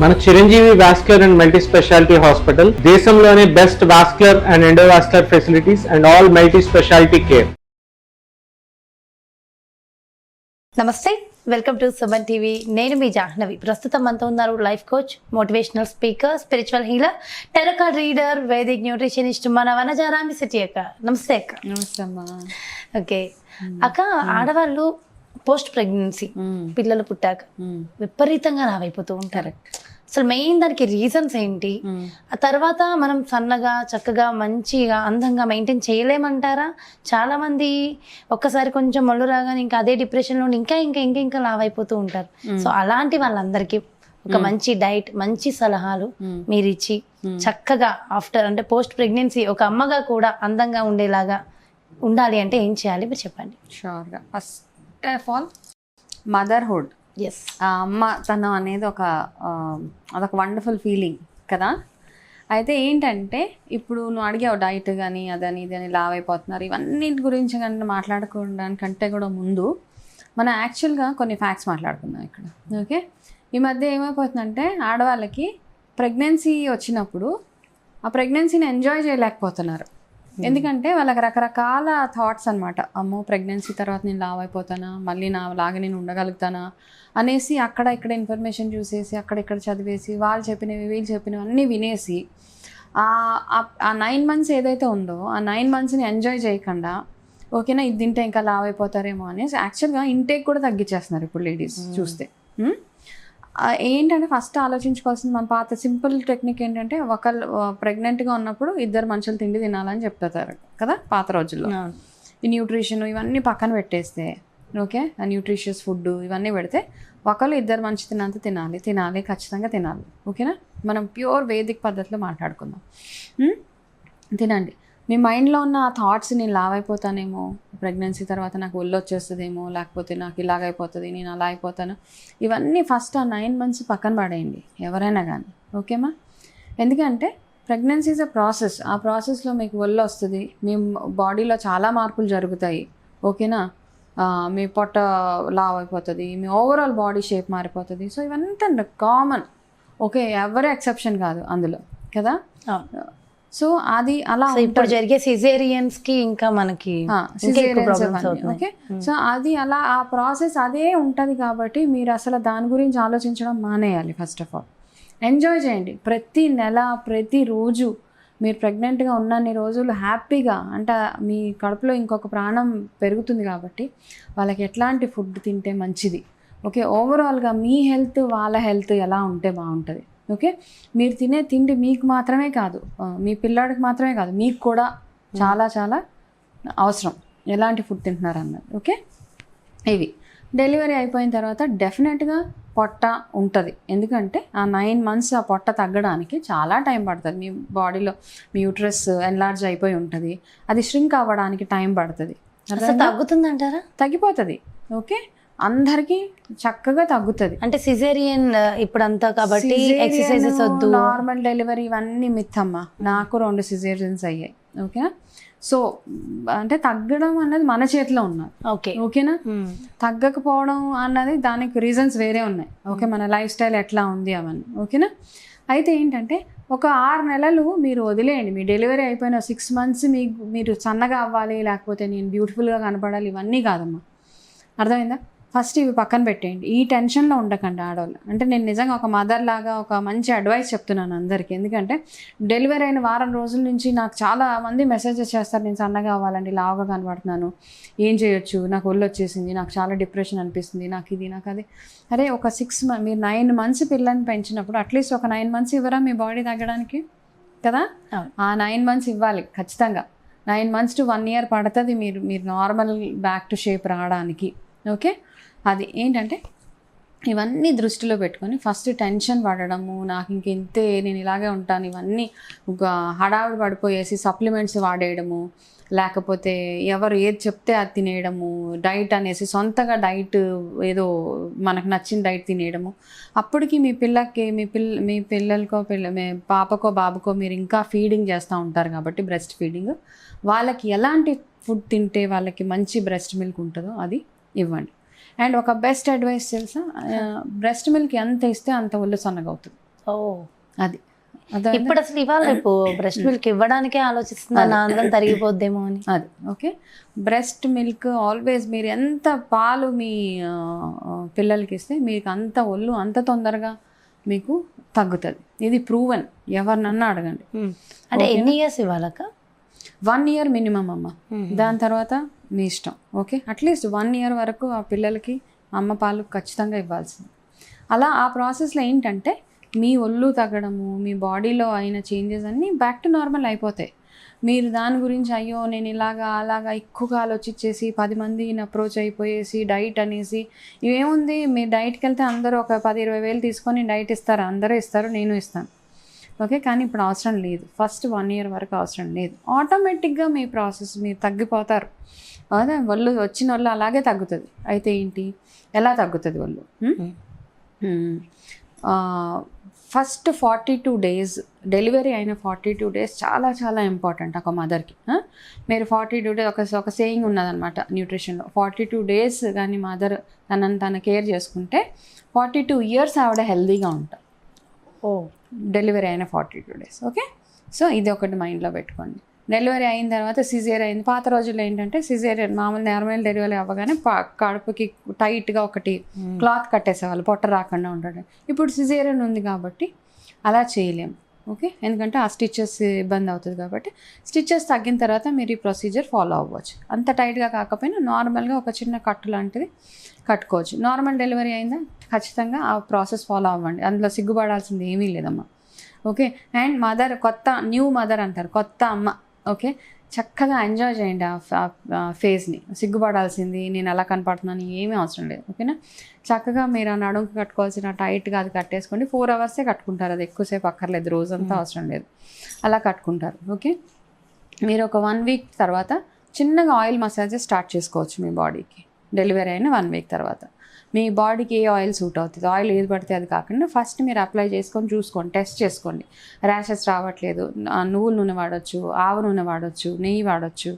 మన Chiranjeevi vascular and multi speciality hospital దేశంలోనే best vascular and endovascular facilities and all multi speciality care. నమస్తే, welcome to Suman TV. నేను మీ జాహ్నవి. ప్రస్తుతం మనతో ఉన్నారు life coach, motivational speaker, spiritual healer, tarot card reader, vedic nutritionist మన Vanajarami city అక్క. నమస్తే అక్క. నమస్తే అమ్మా. ఓకే అక్క, ఆడవాళ్ళు పోస్ట్ ప్రెగ్నెన్సీ పిల్లలు పుట్టాక విపరీతంగా రావైపోతూ ఉంటారు. అసలు మెయిన్ దానికి రీజన్స్ ఏంటి? ఆ తర్వాత మనం సన్నగా చక్కగా మంచిగా అందంగా మెయింటైన్ చేయలేమంటారా? చాలా మంది ఒక్కసారి కొంచెం ఒళ్ళు రాగానే ఇంకా అదే డిప్రెషన్లో ఇంకా ఇంకా ఇంకా ఇంకా లావైపోతూ ఉంటారు. సో అలాంటి వాళ్ళందరికీ ఒక మంచి డైట్, మంచి సలహాలు మీరు ఇచ్చి చక్కగా ఆఫ్టర్ అంటే పోస్ట్ ప్రెగ్నెన్సీ ఒక అమ్మగా కూడా అందంగా ఉండేలాగా ఉండాలి అంటే ఏం చేయాలి మీరు చెప్పండి. షూర్గా. First of all motherhood, yes, ఆ అమ్మ తనం అనేది అదొక వండర్ఫుల్ ఫీలింగ్ కదా. అయితే ఏంటంటే ఇప్పుడు నువ్వు అడిగావు డైట్ కానీ అదని ఇదని లావ్ అయిపోతున్నారు ఇవన్నిటి గురించి కానీ మాట్లాడుకోవడానికంటే కూడా ముందు మనం యాక్చువల్గా కొన్ని ఫ్యాక్ట్స్ మాట్లాడుకుందాం ఇక్కడ. ఓకే, ఈ మధ్య ఏమైపోతుందంటే ఆడవాళ్ళకి ప్రెగ్నెన్సీ వచ్చినప్పుడు ఆ ప్రెగ్నెన్సీని ఎంజాయ్ చేయలేకపోతున్నారు. ఎందుకంటే వాళ్ళకి రకరకాల థాట్స్ అనమాట. అమ్మో ప్రెగ్నెన్సీ తర్వాత నేను లావ్ అయిపోతానా, మళ్ళీ నా లాగా నేను ఉండగలుగుతానా అనేసి అక్కడ ఇక్కడ ఇన్ఫర్మేషన్ చూసేసి అక్కడిక్కడ చదివేసి వాళ్ళు చెప్పినవి వీళ్ళు చెప్పినవి అన్నీ వినేసి ఆ 9 months ఏదైతే ఉందో ఆ 9 monthsని ఎంజాయ్ చేయకుండా ఓకేనా ఇది తింటే ఇంకా లావ్ అయిపోతారేమో అనేసి యాక్చువల్గా ఇంటేక్ కూడా తగ్గించేస్తున్నారు ఇప్పుడు లేడీస్ చూస్తే. ఏంటంటే ఫస్ట్ ఆలోచించుకోవాల్సింది మన పాత సింపుల్ టెక్నిక్ ఏంటంటే ఒకళ్ళు ప్రెగ్నెంట్గా ఉన్నప్పుడు ఇద్దరు మనుషులు తిండి తినాలని చెప్తారు కదా పాత రోజుల్లో. ఈ న్యూట్రిషన్ ఇవన్నీ పక్కన పెట్టేస్తే ఓకే, ఆ న్యూట్రిషియస్ ఫుడ్ ఇవన్నీ పెడితే ఒకళ్ళు ఇద్దరు మంచి తినంత తినాలి ఖచ్చితంగా తినాలి. ఓకేనా, మనం ప్యూర్ వేదిక్ పద్ధతిలో మాట్లాడుకుందాం. తినండి. మీ మైండ్లో ఉన్న ఆ థాట్స్ నేను లావ్ అయిపోతానేమో, ప్రెగ్నెన్సీ తర్వాత నాకు ఒళ్ళు వచ్చేస్తుందేమో, లేకపోతే నాకు ఇలాగైపోతుంది, నేను అలా అయిపోతాను, ఇవన్నీ ఫస్ట్ ఆ 9 months పక్కన పడేయండి ఎవరైనా కానీ. ఓకేమా, ఎందుకంటే ప్రెగ్నెన్సీ ఈజ్ అ ప్రాసెస్. ఆ ప్రాసెస్లో మీకు ఒళ్ళు వస్తుంది, మీ బాడీలో చాలా మార్పులు జరుగుతాయి. ఓకేనా, మీ పొట్ట లావ్ అయిపోతుంది, మీ ఓవరాల్ బాడీ షేప్ మారిపోతుంది. సో ఇవంతా కామన్. ఓకే, ఎవరు ఎక్సెప్షన్ కాదు అందులో కదా. సో అది అలా ఇప్పుడు జరిగే సిజేరియన్స్ కి ఇంకా మనకి ఓకే. సో అది అలా ఆ ప్రాసెస్ అదే ఉంటుంది కాబట్టి మీరు అసలు దాని గురించి ఆలోచించడం మానేయాలి. ఫస్ట్ ఆఫ్ ఆల్ ఎంజాయ్ చేయండి. ప్రతి నెల ప్రతిరోజు మీరు ప్రెగ్నెంట్గా ఉన్నన్ని రోజులు హ్యాపీగా, అంటే మీ కడుపులో ఇంకొక ప్రాణం పెరుగుతుంది కాబట్టి వాళ్ళకి ఎట్లాంటి ఫుడ్ తింటే మంచిది. ఓకే, ఓవరాల్గా మీ హెల్త్ వాళ్ళ హెల్త్ ఎలా ఉంటే బాగుంటుంది. ఓకే, మీరు తినే తిండి మీకు మాత్రమే కాదు, మీ పిల్లాడికి మాత్రమే కాదు, మీకు కూడా చాలా చాలా అవసరం ఎలాంటి ఫుడ్ తింటున్నారు అన్నది. ఓకే, ఇవి డెలివరీ అయిపోయిన తర్వాత డెఫినెట్గా పొట్ట ఉంటుంది. ఎందుకంటే ఆ 9 months ఆ పొట్ట తగ్గడానికి చాలా టైం పడుతుంది. మీ బాడీలో మీ యూట్రస్ ఎన్లార్జ్ అయిపోయి ఉంటుంది, అది ష్రింక్ అవ్వడానికి టైం పడుతుంది. తగ్గుతుంది అంటారా? తగ్గిపోతుంది. ఓకే, అందరికీ చక్కగా తగ్గుతుంది. అంటే సిజేరియన్ ఇప్పుడు అంతా కాబట్టి ఎక్సర్సైజెస్ వద్దు, నార్మల్ డెలివరీ ఇవన్నీ మిత్తమ్మా. నాకు 2 సిజేరియన్స్ అయ్యాయి. ఓకేనా, సో అంటే తగ్గడం అన్నది మన చేతిలో ఉన్నది. ఓకే ఓకేనా, తగ్గకపోవడం అన్నది దానికి రీజన్స్ వేరే ఉన్నాయి. ఓకే, మన లైఫ్ స్టైల్ ఎట్లా ఉంది అవన్నీ. ఓకేనా, అయితే ఏంటంటే ఒక 6 నెలలు మీరు వదిలేయండి. మీ డెలివరీ అయిపోయిన 6 months మీరు సన్నగా అవ్వాలి, లేకపోతే నేను బ్యూటిఫుల్గా కనపడాలి, ఇవన్నీ కాదమ్మా. అర్థమైందా? ఫస్ట్ ఇవి పక్కన పెట్టేయండి. ఈ టెన్షన్లో ఉండకండి ఆడవాళ్ళు. అంటే నేను నిజంగా ఒక మదర్ లాగా ఒక మంచి అడ్వైస్ చెప్తున్నాను అందరికీ. ఎందుకంటే డెలివరీ అయిన వారం రోజుల నుంచి నాకు చాలా మంది మెసేజెస్ చేస్తారు, నేను సన్నగా అవ్వాలండి, లావుగా కనబడుతున్నాను, ఏం చేయొచ్చు, నాకు ఒళ్ళు వచ్చేసింది, నాకు చాలా డిప్రెషన్ అనిపిస్తుంది, నాకు ఇది నాకు అది. అరే ఒక 6 months మీరు 9 months పిల్లల్ని పెంచినప్పుడు అట్లీస్ట్ ఒక 9 months ఇవ్వరా మీ బాడీ తగ్గడానికి కదా. ఆ 9 months ఇవ్వాలి ఖచ్చితంగా. 9 months to 1 year పడుతుంది మీరు నార్మల్ బ్యాక్ టు షేప్ రావడానికి. ఓకే, అది ఏంటంటే ఇవన్నీ దృష్టిలో పెట్టుకొని ఫస్ట్ టెన్షన్ పడడము, నాకు ఇంతే, నేను ఇలాగే ఉంటాను, ఇవన్నీ ఒక హడావిడి పడిపోయేసి సప్లిమెంట్స్ వాడేయడము, లేకపోతే ఎవరు ఏది చెప్తే అది తినేయడము, డైట్ అనేసి సొంతగా డైట్ ఏదో మనకు నచ్చిన డైట్ తినేయడము. అప్పటికి మీ పిల్లకి మీ పిల్లలకో మీ పాపకో బాబుకో మీరు ఇంకా ఫీడింగ్ చేస్తూ ఉంటారు కాబట్టి బ్రెస్ట్ ఫీడింగ్, వాళ్ళకి ఎలాంటి ఫుడ్ తింటే వాళ్ళకి మంచి బ్రెస్ట్ మిల్క్ ఉంటుందో అది ఇవ్వండి. అండ్ ఒక బెస్ట్ అడ్వైస్ తెలుసా, బ్రెస్ట్ మిల్క్ ఎంత ఇస్తే అంత ఒళ్ళు సన్నగా అవుతుంది. ఓ, అది అదే ఇప్పుడు అసలు ఇవాళ రేపు బ్రెస్ట్ మిల్క్ ఇవ్వడానికే ఆలోచిస్తున్నా, నా అందం తరిగిపోద్దేమో అని. అది ఓకే. బ్రెస్ట్ మిల్క్ ఆల్వేస్ మీరు ఎంత పాలు మీ పిల్లలకి ఇస్తే మీకు అంత ఒళ్ళు అంత తొందరగా మీకు తగ్గుతుంది. ఇది ప్రూవెన్, ఎవరినన్నా అడగండి. అంటే ఎన్ని ఇయర్స్ ఇవ్వాలక? 1 year మినిమం అమ్మ. దాని తర్వాత మీ ఇష్టం. ఓకే, అట్లీస్ట్ 1 year వరకు ఆ పిల్లలకి అమ్మ పాలు ఖచ్చితంగా ఇవ్వాల్సింది. అలా ఆ ప్రాసెస్లో ఏంటంటే మీ ఒళ్ళు తగ్గడము, మీ బాడీలో అయిన చేంజెస్ అన్నీ బ్యాక్ టు నార్మల్ అయిపోతాయి. మీరు దాని గురించి అయ్యో నేను ఇలాగా అలాగా ఎక్కువగా ఆలోచించేసి 10 మందిని అప్రోచ్ అయిపోయేసి డైట్ అనేసి ఇవేముంది, మీరు డైట్కి వెళ్తే అందరూ ఒక 10-20 వేలు తీసుకొని డైట్ ఇస్తారు, అందరూ ఇస్తారు, నేను ఇస్తాను. ఓకే, కానీ ఇప్పుడు అవసరం లేదు. ఫస్ట్ 1 year వరకు అవసరం లేదు. ఆటోమేటిక్గా మీ ప్రాసెస్ మీరు తగ్గిపోతారు. అదే ఒళ్ళు వచ్చిన వాళ్ళు అలాగే తగ్గుతుంది. అయితే ఏంటి, ఎలా తగ్గుతుంది ఒళ్ళు? ఫస్ట్ 42 days, డెలివరీ అయిన 42 days చాలా చాలా ఇంపార్టెంట్ ఒక మదర్కి. మీరు 42 days ఒక సేయింగ్ ఉన్నదనమాట న్యూట్రిషన్లో, 42 days కానీ మదర్ తన కేర్ చేసుకుంటే 42 years ఆవిడ హెల్తీగా ఉంటారు. ఓ, డెలివరీ అయిన 42 days. ఓకే, సో ఇది ఒకటి మైండ్లో పెట్టుకోండి. డెలివరీ అయిన తర్వాత సిజేరియన్ అయింది. పాత రోజుల్లో ఏంటంటే సిజేరియన్ మామూలు నార్మల్ డెలివరీ అవ్వగానే కడుపుకి టైట్గా ఒకటి క్లాత్ కట్టేసేవాళ్ళు పొట్ట రాకుండా ఉండడం. ఇప్పుడు సిజేరియన్ ఉంది కాబట్టి అలా చేయలేము. ఓకే, ఎందుకంటే ఆ స్టిచెస్ ఇబ్బంది అవుతుంది కాబట్టి స్టిచెస్ తగ్గిన తర్వాత మీరు ఈ ప్రొసీజర్ ఫాలో అవ్వచ్చు. అంత టైట్గా కాకపోయినా నార్మల్గా ఒక చిన్న కట్టు లాంటిది కట్టుకోవచ్చు. నార్మల్ డెలివరీ అయిందా ఖచ్చితంగా ఆ ప్రాసెస్ ఫాలో అవ్వండి, అందులో సిగ్గుపడాల్సింది ఏమీ లేదమ్మా. Okay, and mother, new mother అంటారు, కొత్త అమ్మ. ఓకే, చక్కగా ఎంజాయ్ చేయండి ఆ ఫేజ్ని. సిగ్గుపడాల్సింది నేను ఎలా కనపడుతున్నాను ఏమీ అవసరం లేదు. ఓకేనా, చక్కగా మీరు ఆ నడుముకి కట్టుకోవాల్సిన టైట్గా అది కట్టేసుకోండి. 4 hours కట్టుకుంటారు, అది ఎక్కువసేపు అక్కర్లేదు, రోజంతా అవసరం లేదు, అలా కట్టుకుంటారు. ఓకే, మీరు ఒక 1 week తర్వాత చిన్నగా ఆయిల్ మసాజెస్ స్టార్ట్ చేసుకోవచ్చు మీ బాడీకి. డెలివరీ అయిన 1 week తర్వాత మీ బాడీకి ఏ ఆయిల్ సూట్ అవుతుంది, ఆయిల్ ఏది పడితే అది కాకుండా ఫస్ట్ మీరు అప్లై చేసుకొని చూసుకోండి, టెస్ట్ చేసుకోండి. ర్యాషెస్ రావట్లేదు, నువ్వుల నూనె వాడచ్చు, ఆవ నూనె వాడచ్చు, నెయ్యి వాడచ్చు,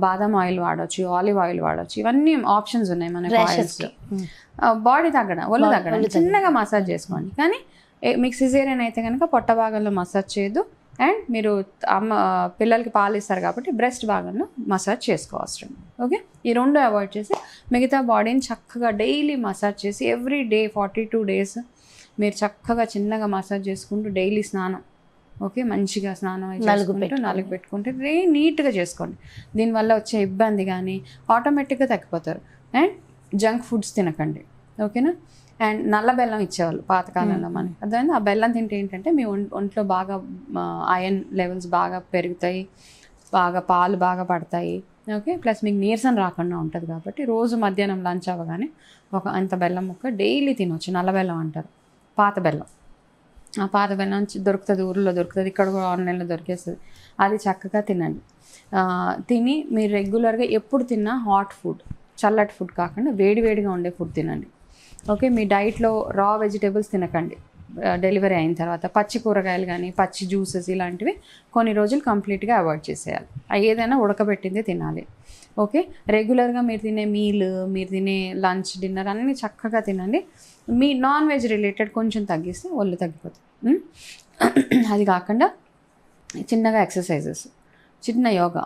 బాదం ఆయిల్ వాడచ్చు, ఆలివ్ ఆయిల్ వాడచ్చు. ఇవన్నీ ఆప్షన్స్ ఉన్నాయి మనకి ఆయిల్స్లో. బాడీ తగ్గడం, ఒళ్ళు తగ్గడం, చిన్నగా మసాజ్ చేసుకోండి. కానీ మీకు సిజేరియన్ అయితే కనుక పొట్ట భాగంలో మసాజ్ చేయదు. అండ్ మీరు పిల్లలకి పాలు ఇస్తారు కాబట్టి బ్రెస్ట్ భాగంలో మసాజ్ చేసుకోవసరం. ఓకే, ఈ 2 అవాయిడ్ చేసి మిగతా బాడీని చక్కగా డైలీ మసాజ్ చేసి ఎవ్రీ డే 42 days మీరు చక్కగా చిన్నగా మసాజ్ చేసుకుంటూ డైలీ స్నానం. ఓకే, మంచిగా స్నానం నలుగు పెట్టుకుంటే నీట్గా చేసుకోండి. దీనివల్ల వచ్చే ఇబ్బంది కానీ ఆటోమేటిక్గా తగ్గిపోతారు. అండ్ జంక్ ఫుడ్స్ తినకండి. ఓకేనా, అండ్ నల్ల బెల్లం ఇచ్చేవాళ్ళు పాతకాలంలో మనకి. అర్థమైంది, ఆ బెల్లం తింటే ఏంటంటే మీ ఒంట్లో బాగా ఐరన్ లెవెల్స్ బాగా పెరుగుతాయి, బాగా పాలు బాగా పడతాయి. ఓకే, ప్లస్ మీకు నీరసం రాకుండా ఉంటుంది కాబట్టి రోజు మధ్యాహ్నం లంచ్ అవ్వగానే అంత బెల్లం ముక్క డైలీ తినవచ్చు. నల్ల బెల్లం అంటారు, పాత బెల్లం. ఆ పాత బెల్లం దొరుకుతుంది, ఊర్లో దొరుకుతుంది, ఇక్కడ కూడా ఆన్లైన్లో దొరికేస్తుంది. అది చక్కగా తినండి. తిని మీరు రెగ్యులర్గా ఎప్పుడు తిన్నా హాట్ ఫుడ్, చల్లటి ఫుడ్ కాకుండా వేడివేడిగా ఉండే ఫుడ్ తినండి. ఓకే, మీ డైట్లో రా వెజిటేబుల్స్ తినకండి. డెలివరీ అయిన తర్వాత పచ్చి కూరగాయలు కానీ పచ్చి జ్యూసెస్ ఇలాంటివి కొన్ని రోజులు కంప్లీట్గా అవాయిడ్ చేసేయాలి. ఏదైనా ఉడకబెట్టిందే తినాలి. ఓకే, రెగ్యులర్గా మీరు తినే మీల్, మీరు తినే లంచ్, డిన్నర్ అన్నీ చక్కగా తినండి. మీ నాన్ వెజ్ రిలేటెడ్ కొంచెం తగ్గిస్తే ఒళ్ళు తగ్గిపోతుంది. అది కాకుండా చిన్నగా ఎక్సర్సైజెస్, చిన్న యోగా,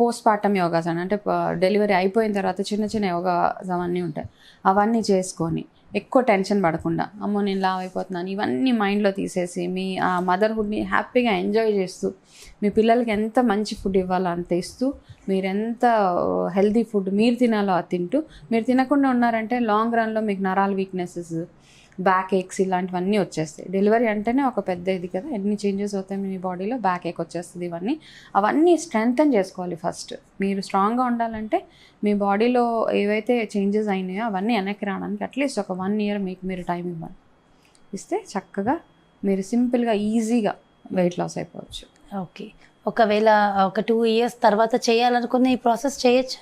పోస్ట్ పార్టమ్ యోగాస్ అని అంటే డెలివరీ అయిపోయిన తర్వాత చిన్న చిన్న యోగాస్ అవన్నీ ఉంటాయి, అవన్నీ చేసుకొని ఎక్కువ టెన్షన్ పడకుండా అమ్మో నేను లావ్ అయిపోతున్నాను ఇవన్నీ మైండ్లో తీసేసి మీ ఆ మదర్హుడ్ని హ్యాపీగా ఎంజాయ్ చేస్తూ మీ పిల్లలకి ఎంత మంచి ఫుడ్ ఇవ్వాలో అంత ఇస్తూ మీరు ఎంత హెల్తీ ఫుడ్ మీరు తినాలో అది తింటూ మీరు తినకుండా ఉన్నారంటే లాంగ్ రన్లో మీకు నరాల వీక్నెసెస్, బ్యాక్ ఏక్స్ ఇలాంటివన్నీ వచ్చేస్తాయి. డెలివరీ అంటేనే ఒక పెద్ద ఇది కదా, ఎన్ని చేంజెస్ అవుతాయి మీ బాడీలో, బ్యాక్ ఏక్ వచ్చేస్తుంది. అవన్నీ స్ట్రెంగ్తన్ చేసుకోవాలి. ఫస్ట్ మీరు స్ట్రాంగ్గా ఉండాలంటే మీ బాడీలో ఏవైతే చేంజెస్ అయినాయో అవన్నీ వెనక్కి రావడానికి అట్లీస్ట్ ఒక 1 year మీకు మీరు టైం ఇవ్వాలి. ఇస్తే చక్కగా మీరు సింపుల్గా ఈజీగా వెయిట్ లాస్ అయిపోవచ్చు. ఓకే, ఒకవేళ ఒక 2 years తర్వాత చేయాలనుకున్న ఈ ప్రాసెస్ చేయొచ్చు?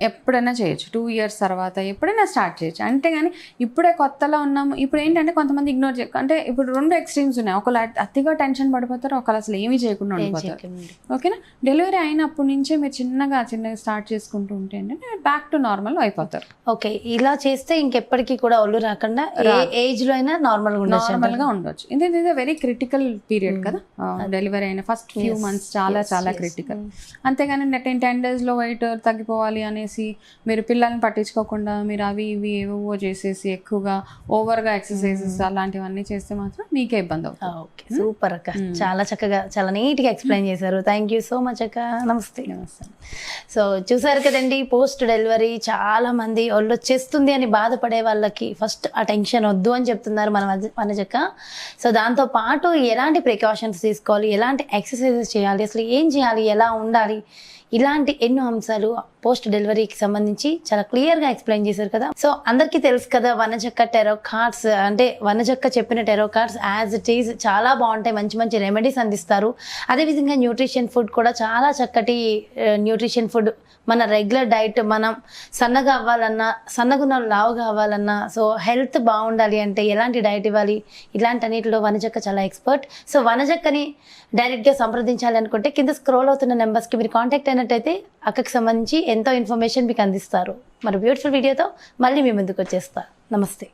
ఎప్పుడైనా చేయొచ్చు, 2 years తర్వాత ఎప్పుడైనా స్టార్ట్ చేయొచ్చు. అంటే కానీ ఇప్పుడే కొత్తలో ఉన్నాము. ఇప్పుడు ఏంటంటే కొంతమంది ఇగ్నోర్ చేయ, అంటే ఇప్పుడు 2 extremes ఉన్నాయి. ఒకళ్ళు అతిగా టెన్షన్ పడిపోతారు, ఒకళ్ళు అసలు ఏమీ చేయకుండా ఉండిపోతారు. ఓకేనా, డెలివరీ అయినప్పటి నుంచే మీరు చిన్నగా స్టార్ట్ చేసుకుంటూ ఉంటే ఏంటంటే బ్యాక్ టు నార్మల్ అయిపోతారు. ఓకే, ఇలా చేస్తే ఇంకెప్పటికీ కూడా ఒళ్ళు రాకుండా ఏ ఏజ్ లో అయినా నార్మల్ గా ఉండొచ్చు. ఇది వెరీ క్రిటికల్ పీరియడ్ కదా, డెలివరీ అయిన ఫస్ట్ ఫ్యూ మంత్స్ చాలా క్రిటికల్. అంతేగాని 10 days లో వెయిట్ తగ్గిపోవాలి అనేసి మీరు పిల్లల్ని పట్టించుకోకుండా మీరు అవి ఇవి ఏవో చేసేసి ఎక్కువగా ఓవర్గా ఎక్సర్సైజెస్ అలాంటివన్నీ చేస్తే మాత్రం మీకే ఇబ్బంది అవుతుంది. ఓకే, సూపర్ అక్క, చాలా చక్కగా చాలా నీట్గా ఎక్స్ప్లెయిన్ చేశారు. థ్యాంక్ యూ సో మచ్ అక్క. నమస్తే. సో చూసారు కదండి, పోస్ట్ డెలివరీ చాలా మంది ఒళ్ళు వచ్చేస్తుంది అని బాధపడే వాళ్ళకి ఫస్ట్ ఆ టెన్షన్ వద్దు అని చెప్తున్నారు మన వనజక్క. సో దాంతో పాటు ఎలాంటి ప్రికాషన్స్ తీసుకోవాలి, ఎలాంటి ఎక్సర్సైజెస్ చేయాలి, అసలు ఏం చేయాలి, ఎలా ఉండాలి, ఇలాంటి ఎన్నో అంశాలు పోస్ట్ డెలివరీకి సంబంధించి చాలా క్లియర్గా ఎక్స్ప్లెయిన్ చేశారు కదా. సో అందరికీ తెలుసు కదా, వనజక్క టెరో కార్డ్స్, అంటే వనజక్క చెప్పిన tarot cards as it is చాలా బాగుంటాయి, మంచి మంచి రెమెడీస్ అందిస్తారు. అదేవిధంగా న్యూట్రిషన్ ఫుడ్ కూడా చాలా చక్కటి న్యూట్రిషన్ ఫుడ్, మన రెగ్యులర్ డైట్, మనం సన్నగా అవ్వాలన్నా, సన్నగున్న లావుగా అవ్వాలన్నా, సో హెల్త్ బాగుండాలి అంటే ఎలాంటి డైట్ ఇవ్వాలి, ఇలాంటి అన్నిటిలో వనజక్క చాలా ఎక్స్పర్ట్. సో వనజక్కని డైరెక్ట్గా సంప్రదించాలి అనుకుంటే కింద స్క్రోల్ అవుతున్న నెంబర్స్కి మీరు కాంటాక్ట్ అయినట్టయితే అక్కకి సంబంధించి ఎంతో ఇన్ఫర్మేషన్ మీకు అందిస్తారు. మరి బ్యూటిఫుల్ వీడియోతో మళ్ళీ మీ ముందుకు వచ్చేస్తా. నమస్తే.